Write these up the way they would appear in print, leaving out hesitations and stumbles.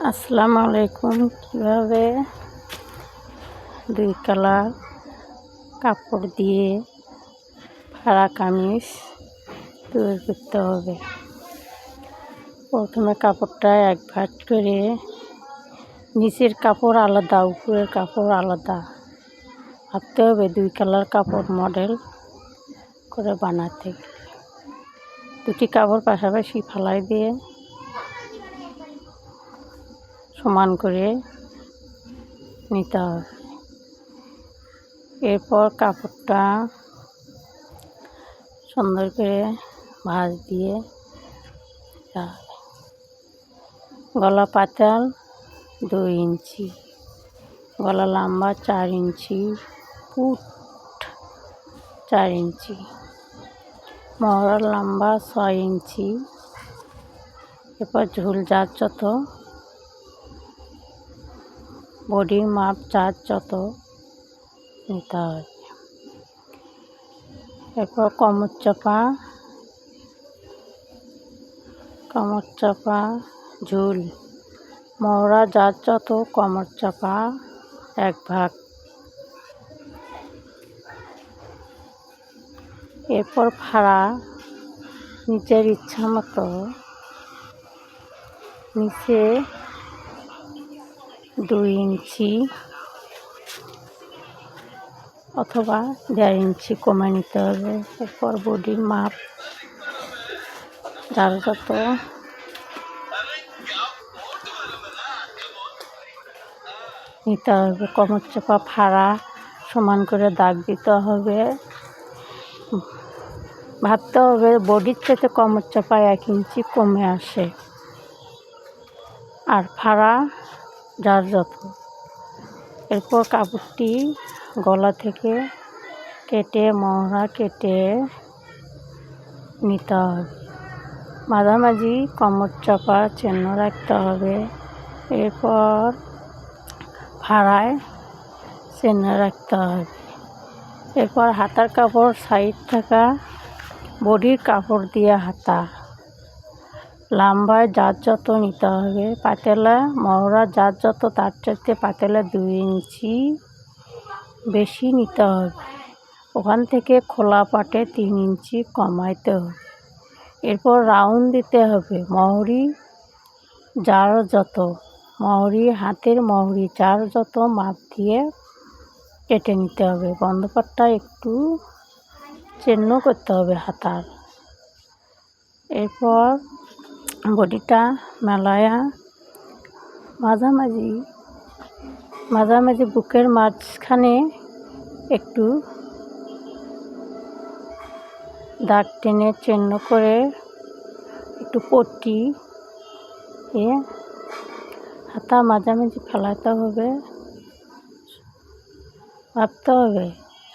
আসসালামু আলাইকুম। কীভাবে দুই কালার কাপড় দিয়ে ফাড়া কামিজ তৈরি করতে হবে। প্রথমে কাপড়টা এক ভাঁজ করে নিচের কাপড় আলাদা, উপরের কাপড় আলাদা ভাবতে হবে। দুই কালার কাপড় মডেল করে বানাতে দুটি কাপড় পাশাপাশি ফালাই দিয়ে সমান করে নিতে হবে। এরপর কাপড়টা সুন্দর করে ভাঁজ দিয়ে গলা পাতাল 2 ইঞ্চি, গলা লম্বা 4 ইঞ্চি, পুট 4 ইঞ্চি, মহড়ার লম্বা 6 ইঞ্চি। এরপর ঝুল যার যত, বডির মাপ যার যত নিতে হবে। এরপর কোমর চাপা ঝুল, মহড়া যার যত, কোমর চাপা 1 ভাগ। এরপর ফাড়া নিচের ইচ্ছা মতো নিচে 2 ইঞ্চি অথবা 1.5 ইঞ্চি কমে নিতে হবে। এরপর বডির মাপ যার যত নিতে হবে। কোমর চাপা ফাড়া সমান করে দাগ দিতে হবে। ভাবতে হবে বডির থেকে কোমর চাপা 1 ইঞ্চি কমে আসে, আর ফাড়া যার যত। এরপর কাপড়টি গলা থেকে কেটে মহড়া কেটে নিতে হবে। মাঝামাঝি কোমর চাপা চিহ্ন রাখতে হবে। এরপর ফাড়ায় চিহ্ন রাখতে হবে। এরপর হাতার কাপড় সাইড থাকা বডির কাপড় দিয়ে হাতা লম্বায় যার যত নিতে হবে। পাতেলা মহড়া যার যত, তার চাইতে পাতেলা 2 ইঞ্চি বেশি নিতে হবে। ওখান থেকে খোলা পাটে 3 ইঞ্চি কমাইতে হবে। এরপর রাউন্ড দিতে হবে। মহরি যার যত, মহরি হাতের মহরি যার যত মাপ দিয়ে কেটে নিতে হবে। বন্ধপাটটা একটু চিহ্ন করতে হবে হাতার। এরপর বডিটা মেলায়া মাঝামাঝি বুকের মাঝখানে একটু দাগ টেনে চিহ্ন করে একটু পট্টি হাতা মাঝামাঝি ফেলাতে হবে। ভাবতে হবে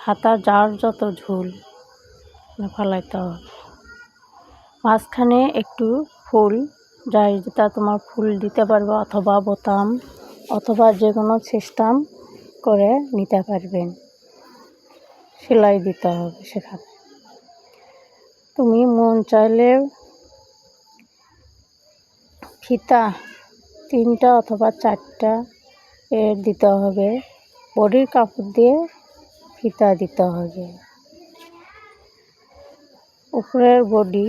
হাতা যার যত ঝুল ফেলাইতে হবে। মাঝখানে একটু ফুল, যাই যেটা তোমার ফুল দিতে পারবে, অথবা বোতাম অথবা যে কোনো সিস্টেম করে নিতে পারবেন। সেলাই দিতে হবে সেখানে। তুমি মন চাইলে ফিতা 3টা অথবা 4টা দিতে হবে। বডির কাপড় দিয়ে ফিতা দিতে হবে। উপরের বডি